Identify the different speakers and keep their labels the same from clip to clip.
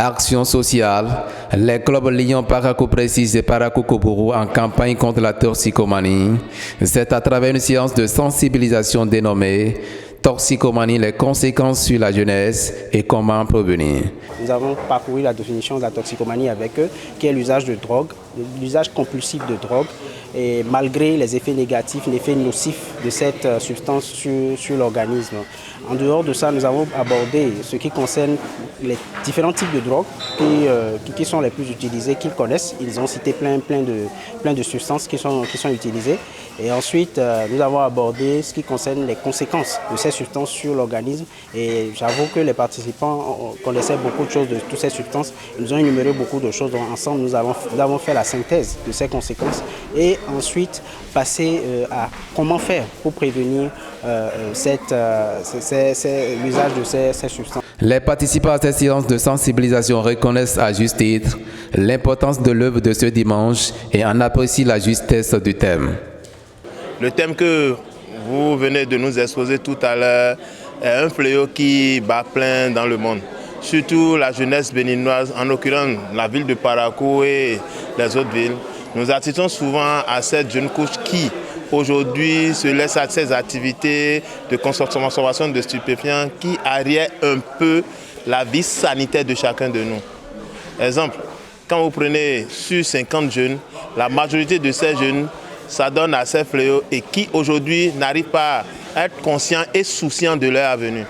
Speaker 1: Action sociale, les clubs Lyon Paraco Précise et Paraco Koboro en campagne contre la toxicomanie. C'est à travers une séance de sensibilisation dénommée Toxicomanie, les conséquences sur la jeunesse et comment prévenir.
Speaker 2: Nous avons parcouru la définition de la toxicomanie avec eux, qui est l'usage de drogue, l'usage compulsif de drogue, et malgré les effets négatifs, l'effet nocif de cette substance sur l'organisme. En dehors de ça, nous avons abordé ce qui concerne les différents types de drogues qui sont les plus utilisées, qu'ils connaissent. Ils ont cité plein de substances qui sont utilisées. Et ensuite, nous avons abordé ce qui concerne les conséquences de ces substances sur l'organisme. Et j'avoue que les participants connaissaient beaucoup de choses de toutes ces substances. Ils nous ont énuméré beaucoup de choses. Donc, ensemble, nous avons fait la synthèse de ces conséquences. Et ensuite, passer à comment faire pour prévenir l'usage de ces substances.
Speaker 1: Les participants à cette séance de sensibilisation reconnaissent à juste titre l'importance de l'œuvre de ce dimanche et en apprécient la justesse du thème.
Speaker 3: Le thème que vous venez de nous exposer tout à l'heure est un fléau qui bat plein dans le monde. Surtout la jeunesse béninoise, en l'occurrence la ville de Parakou et les autres villes. Nous assistons souvent à cette jeune couche qui, aujourd'hui, se laisse à ces activités de consommation de stupéfiants qui arrièrent un peu la vie sanitaire de chacun de nous. Exemple, quand vous prenez sur 50 jeunes, la majorité de ces jeunes s'adonnent à ces fléaux et qui, aujourd'hui, n'arrivent pas à être conscients et souciants de leur avenir.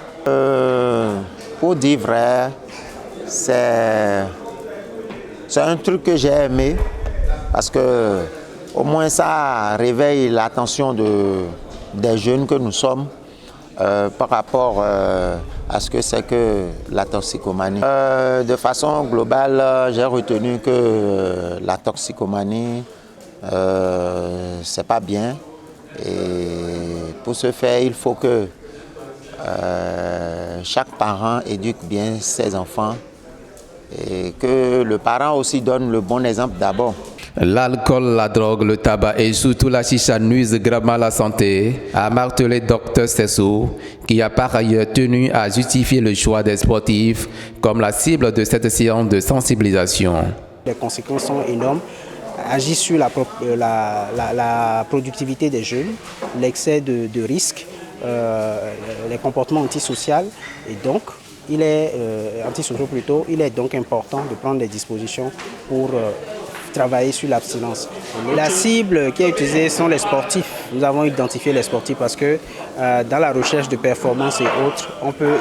Speaker 4: Pour dire vrai, c'est un truc que j'ai aimé parce que au moins ça réveille l'attention des jeunes que nous sommes par rapport à ce que c'est que la toxicomanie. De façon globale, j'ai retenu que la toxicomanie, c'est pas bien. Et pour ce faire, il faut que chaque parent éduque bien ses enfants et que le parent aussi donne le bon exemple d'abord.
Speaker 1: L'alcool, la drogue, le tabac et surtout la chicha nuisent gravement à la santé, a martelé Dr Sesso, qui a par ailleurs tenu à justifier le choix des sportifs comme la cible de cette séance de sensibilisation.
Speaker 2: Les conséquences sont énormes, agissent sur la productivité des jeunes, l'excès de risques, les comportements antisociaux et donc il est donc important de prendre des dispositions pour travailler sur l'abstinence. La cible qui est utilisée sont les sportifs. Nous avons identifié les sportifs parce que dans la recherche de performance et autres,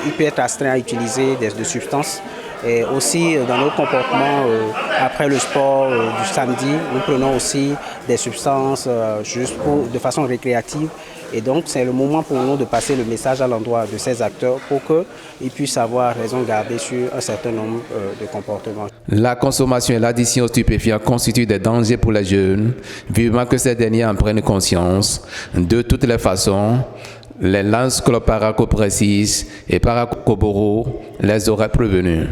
Speaker 2: il peut être astreint à utiliser des substances. Et aussi dans nos comportements après le sport du samedi, nous prenons aussi des substances juste de façon récréative. Et donc c'est le moment pour nous de passer le message à l'endroit de ces acteurs pour qu'ils puissent avoir raison garder sur un certain nombre de comportements.
Speaker 1: La consommation et l'addition aux stupéfiants constituent des dangers pour les jeunes, vivement que ces derniers en prennent conscience. De toutes les façons, les Lance Club Paraco Précise et Paraco Koboro les auraient prévenus.